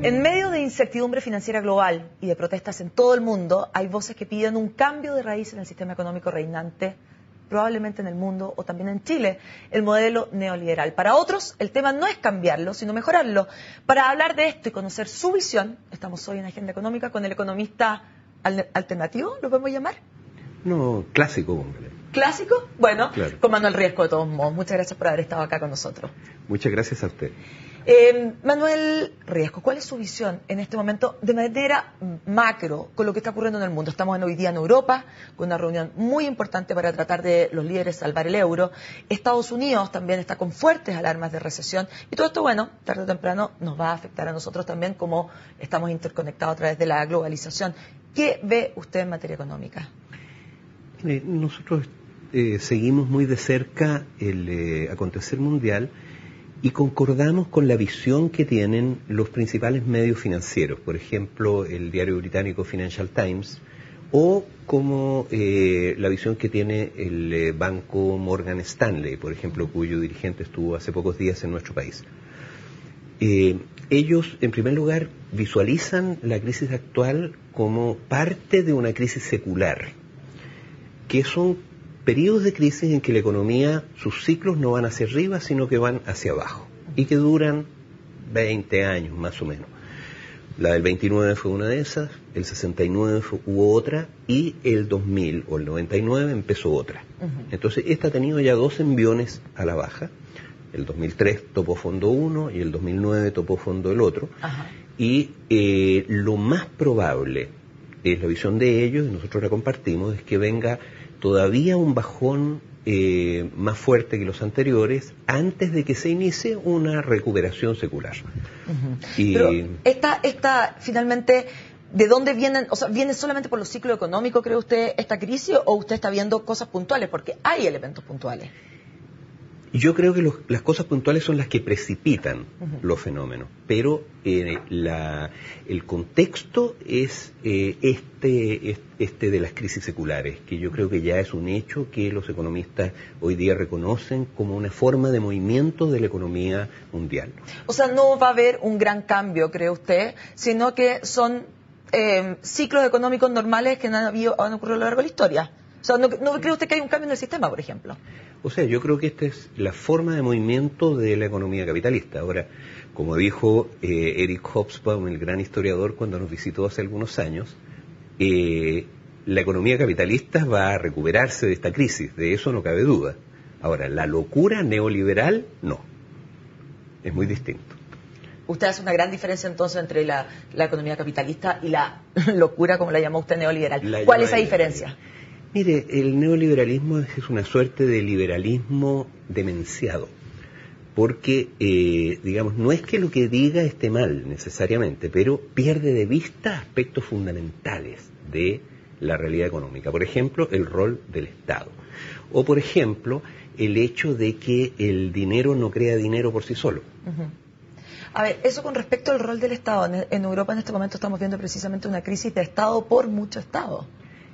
En medio de incertidumbre financiera global y de protestas en todo el mundo, hay voces que piden un cambio de raíz en el sistema económico reinante, probablemente en el mundo o también en Chile, el modelo neoliberal. Para otros, el tema no es cambiarlo, sino mejorarlo. Para hablar de esto y conocer su visión, estamos hoy en Agenda Económica con el economista alternativo, ¿lo podemos llamar? No, clásico, hombre. ¿Clásico? Bueno, claro. Con Manuel Riesco de todos modos. Muchas gracias por haber estado acá con nosotros. Muchas gracias a usted. Manuel Riesco, ¿cuál es su visión en este momento de manera macro con lo que está ocurriendo en el mundo? Estamos hoy día en Europa con una reunión muy importante para tratar de los líderes salvar el euro. Estados Unidos también está con fuertes alarmas de recesión y todo esto, bueno, tarde o temprano nos va a afectar a nosotros también como estamos interconectados a través de la globalización. ¿Qué ve usted en materia económica? Nosotros seguimos muy de cerca el acontecer mundial y concordamos con la visión que tienen los principales medios financieros, por ejemplo, el diario británico Financial Times, o como la visión que tiene el banco Morgan Stanley, por ejemplo, cuyo dirigente estuvo hace pocos días en nuestro país. Ellos, en primer lugar, visualizan la crisis actual como parte de una crisis secular, que son periodos de crisis en que la economía, sus ciclos no van hacia arriba, sino que van hacia abajo, y que duran 20 años más o menos. La del 29 fue una de esas, el 69 hubo otra, y el 2000 o el 99 empezó otra. Entonces, esta ha tenido ya dos enviones a la baja. El 2003 topó fondo uno y el 2009 topó fondo el otro. Y lo más probable, es la visión de ellos, y nosotros la compartimos, es que venga todavía un bajón más fuerte que los anteriores antes de que se inicie una recuperación secular. Pero esta finalmente, ¿de dónde vienen? O sea, ¿viene solamente por los ciclos económicos, cree usted, esta crisis, o usted está viendo cosas puntuales? Porque hay elementos puntuales. Yo creo que las cosas puntuales son las que precipitan los fenómenos, pero el contexto es este de las crisis seculares, que yo creo que ya es un hecho que los economistas hoy día reconocen como una forma de movimiento de la economía mundial. O sea, no va a haber un gran cambio, cree usted, sino que son ciclos económicos normales que han ocurrido a lo largo de la historia. O sea, ¿no cree usted que hay un cambio en el sistema, por ejemplo? O sea, yo creo que esta es la forma de movimiento de la economía capitalista. Ahora, como dijo Eric Hobsbawm, el gran historiador, cuando nos visitó hace algunos años, la economía capitalista va a recuperarse de esta crisis, de eso no cabe duda. Ahora, la locura neoliberal, no. Es muy distinto. Usted hace una gran diferencia entonces entre la economía capitalista y la locura, como la llamó usted, neoliberal. ¿Cuál es esa diferencia? Mire, el neoliberalismo es una suerte de liberalismo demenciado, porque, digamos, no es que lo que diga esté mal necesariamente, pero pierde de vista aspectos fundamentales de la realidad económica. Por ejemplo, el rol del Estado. O, por ejemplo, el hecho de que el dinero no crea dinero por sí solo. A ver, eso con respecto al rol del Estado. En Europa en este momento estamos viendo precisamente una crisis de Estado por mucho Estado.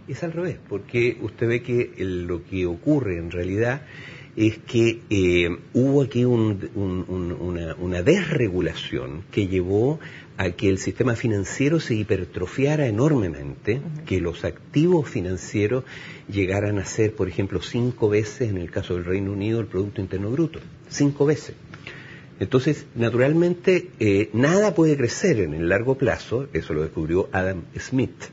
Es al revés, porque usted ve que lo que ocurre en realidad es que hubo aquí una desregulación que llevó a que el sistema financiero se hipertrofiara enormemente, que los activos financieros llegaran a ser, por ejemplo, 5 veces, en el caso del Reino Unido, el Producto Interno Bruto, 5 veces. Entonces, naturalmente, nada puede crecer en el largo plazo, eso lo descubrió Adam Smith,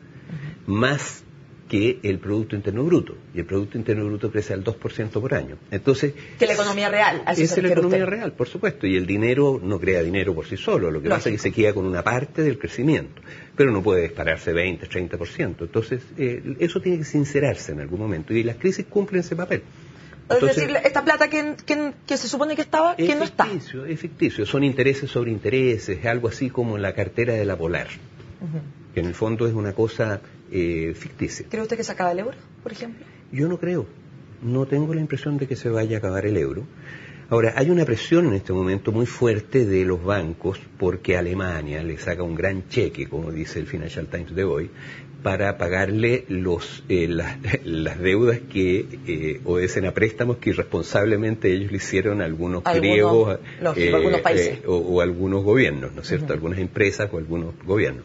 más que el Producto Interno Bruto, y el Producto Interno Bruto crece al 2% por año. Entonces, que la economía real. Es la economía real, por supuesto, y el dinero no crea dinero por sí solo, lo que pasa es que se queda con una parte del crecimiento, pero no puede dispararse 20, 30%. Entonces, eso tiene que sincerarse en algún momento, y las crisis cumplen ese papel. Entonces, es decir, esta plata que se supone que estaba, que no está. Es ficticio, son intereses sobre intereses, es algo así como la cartera de la Polar, que en el fondo es una cosa ficticia. ¿Cree usted que se acaba el euro, por ejemplo? Yo no creo, no tengo la impresión de que se vaya a acabar el euro. Ahora, hay una presión en este momento muy fuerte de los bancos porque Alemania le saca un gran cheque, como dice el Financial Times de hoy, para pagarle las deudas que obedecen a préstamos que irresponsablemente ellos le hicieron a algunos griegos algunos países. O algunos gobiernos, ¿no es cierto? Algunas empresas o algunos gobiernos.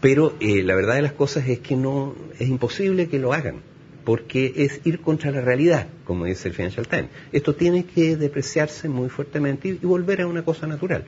Pero la verdad de las cosas es que no es imposible que lo hagan, porque es ir contra la realidad, como dice el Financial Times. Esto tiene que depreciarse muy fuertemente y volver a una cosa natural.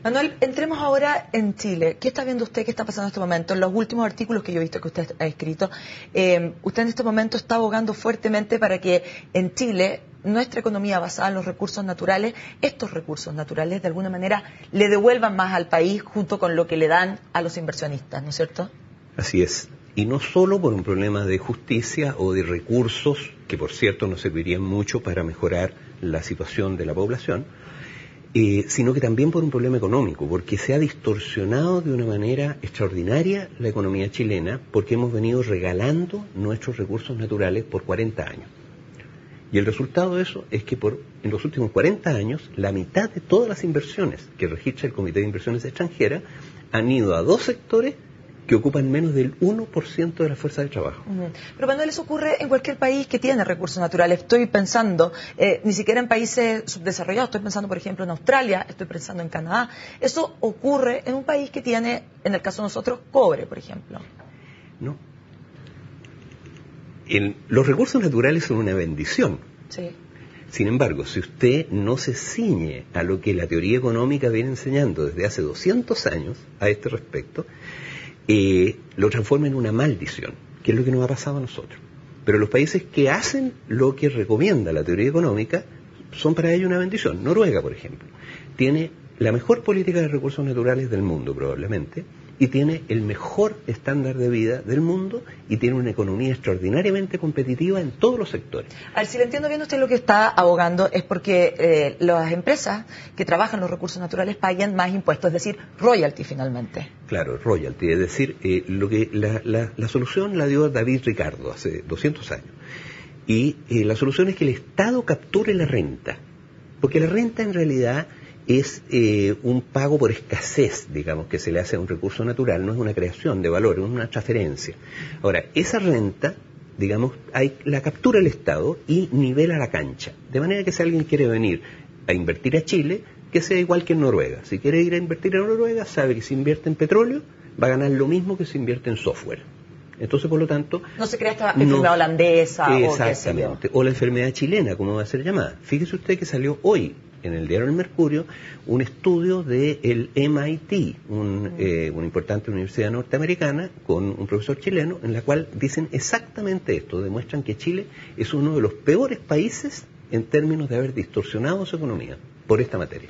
Manuel, entremos ahora en Chile. ¿Qué está viendo usted? ¿Qué está pasando en este momento? En los últimos artículos que yo he visto que usted ha escrito, usted en este momento está abogando fuertemente para que en Chile nuestra economía basada en los recursos naturales, estos recursos naturales de alguna manera le devuelvan más al país junto con lo que le dan a los inversionistas, ¿no es cierto? Así es. Y no solo por un problema de justicia o de recursos, que por cierto nos servirían mucho para mejorar la situación de la población, sino que también por un problema económico, porque se ha distorsionado de una manera extraordinaria la economía chilena, porque hemos venido regalando nuestros recursos naturales por 40 años. Y el resultado de eso es que en los últimos 40 años, la mitad de todas las inversiones que registra el Comité de Inversiones Extranjeras han ido a dos sectores que ocupan menos del 1% de la fuerza de trabajo. Pero Manuel, eso ocurre en cualquier país que tiene recursos naturales. Estoy pensando, ni siquiera en países subdesarrollados, estoy pensando por ejemplo en Australia, estoy pensando en Canadá. Eso ocurre en un país que tiene, en el caso de nosotros, cobre, por ejemplo. No. Los recursos naturales son una bendición. Sí. Sin embargo, si usted no se ciñe a lo que la teoría económica viene enseñando desde hace 200 años a este respecto, lo transforma en una maldición, que es lo que nos ha pasado a nosotros. Pero los países que hacen lo que recomienda la teoría económica son para ellos una bendición. Noruega, por ejemplo, tiene la mejor política de recursos naturales del mundo, probablemente, y tiene el mejor estándar de vida del mundo y tiene una economía extraordinariamente competitiva en todos los sectores. A ver, si le entiendo bien, usted lo que está abogando es porque las empresas que trabajan los recursos naturales paguen más impuestos, es decir, royalty finalmente. Claro, royalty, es decir, la solución la dio David Ricardo hace 200 años. Y la solución es que el Estado capture la renta, porque la renta en realidad es un pago por escasez, digamos, que se le hace a un recurso natural, no es una creación de valor, es una transferencia. Ahora, esa renta, digamos, la captura el Estado y nivela la cancha. De manera que si alguien quiere venir a invertir a Chile, que sea igual que en Noruega. Si quiere ir a invertir en Noruega, sabe que si invierte en petróleo, va a ganar lo mismo que si invierte en software. Entonces, por lo tanto... No se crea esta enfermedad holandesa o qué sé yo. O la enfermedad chilena, como va a ser llamada. Fíjese usted que salió hoy en el diario El Mercurio un estudio del MIT, una importante universidad norteamericana, con un profesor chileno, en la cual dicen exactamente esto, demuestran que Chile es uno de los peores países en términos de haber distorsionado su economía por esta materia.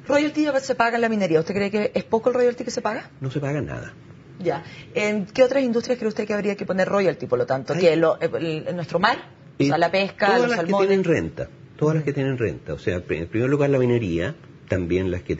¿Royalty se paga en la minería? ¿Usted cree que es poco el royalty que se paga? No se paga nada. Ya. ¿En qué otras industrias cree usted que habría que poner royalty, por lo tanto? ¿Que en nuestro mar? O sea, la pesca, los salmones. Todas las que tienen renta. Todas las que tienen renta, o sea, en primer lugar la minería, también las que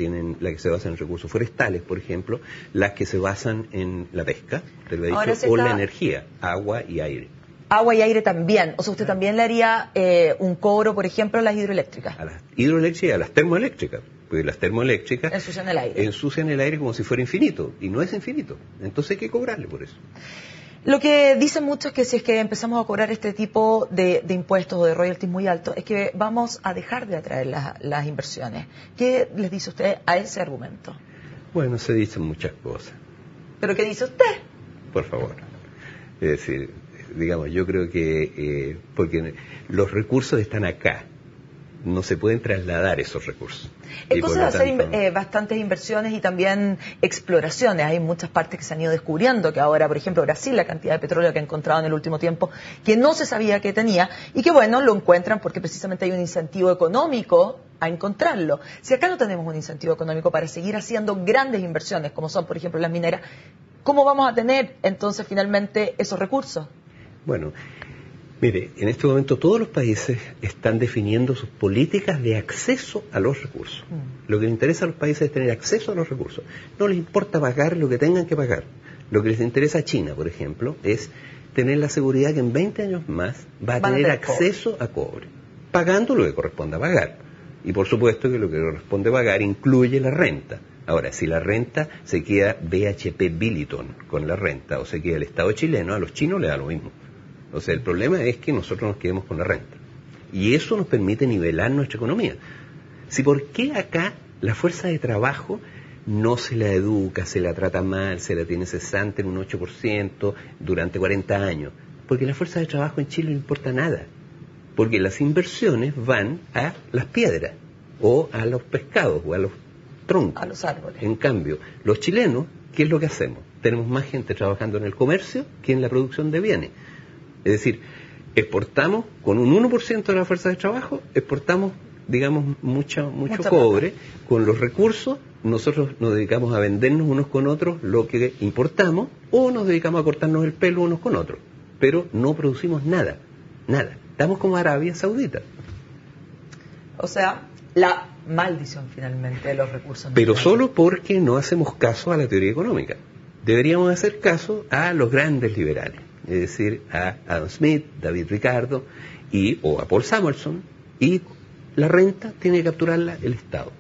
se basan en recursos forestales, por ejemplo, las que se basan en la pesca, te lo he dicho, o la energía, agua y aire. Agua y aire también, o sea, usted también le haría un cobro, por ejemplo, a las hidroeléctricas. A las hidroeléctricas y a las termoeléctricas, porque las termoeléctricas ensucian el aire. Ensucian el aire como si fuera infinito, y no es infinito, entonces hay que cobrarle por eso. Lo que dicen muchos es que si es que empezamos a cobrar este tipo de impuestos o de royalties muy altos, es que vamos a dejar de atraer las inversiones. ¿Qué les dice usted a ese argumento? Bueno, se dicen muchas cosas. ¿Pero qué dice usted? Por favor. Es decir, digamos, yo creo que porque los recursos están acá, no se pueden trasladar esos recursos. Es cosa de hacer bastantes inversiones y también exploraciones. Hay muchas partes que se han ido descubriendo, que ahora, por ejemplo, Brasil, la cantidad de petróleo que ha encontrado en el último tiempo, que no se sabía que tenía, y que bueno, lo encuentran porque precisamente hay un incentivo económico a encontrarlo. Si acá no tenemos un incentivo económico para seguir haciendo grandes inversiones, como son, por ejemplo, las mineras, ¿cómo vamos a tener entonces finalmente esos recursos? Bueno, mire, en este momento todos los países están definiendo sus políticas de acceso a los recursos. Lo que les interesa a los países es tener acceso a los recursos. No les importa pagar lo que tengan que pagar. Lo que les interesa a China, por ejemplo, es tener la seguridad que en 20 años más va a tener acceso a cobre, pagando lo que corresponda pagar. Y por supuesto que lo que corresponde pagar incluye la renta. Ahora, si la renta se queda BHP Billiton con la renta o se queda el Estado chileno, a los chinos les da lo mismo. O sea, el problema es que nosotros nos quedemos con la renta. Y eso nos permite nivelar nuestra economía. Si por qué acá la fuerza de trabajo no se la educa, se la trata mal, se la tiene cesante en un 8% durante 40 años. Porque la fuerza de trabajo en Chile no importa nada. Porque las inversiones van a las piedras, o a los pescados, o a los troncos. A los árboles. En cambio, los chilenos, ¿qué es lo que hacemos? Tenemos más gente trabajando en el comercio que en la producción de bienes. Es decir, exportamos con un 1% de la fuerza de trabajo, exportamos, digamos, mucho cobre. Plata. Con los recursos, nosotros nos dedicamos a vendernos unos con otros lo que importamos, o nos dedicamos a cortarnos el pelo unos con otros. Pero no producimos nada, nada. Estamos como Arabia Saudita. O sea, la maldición finalmente de los recursos naturales. Pero solo porque no hacemos caso a la teoría económica. Deberíamos hacer caso a los grandes liberales. Es decir, a Adam Smith, David Ricardo, o a Paul Samuelson, y la renta tiene que capturarla el Estado.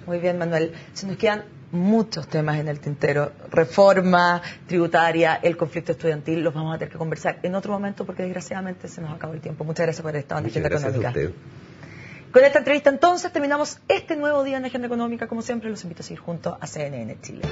Muy bien, Manuel. Se nos quedan muchos temas en el tintero. Reforma tributaria, el conflicto estudiantil, los vamos a tener que conversar en otro momento porque desgraciadamente se nos acabó el tiempo. Muchas gracias por haber estado en Agenda Económica. Con esta entrevista entonces terminamos este nuevo día en Agenda Económica. Como siempre, los invito a seguir junto a CNN Chile.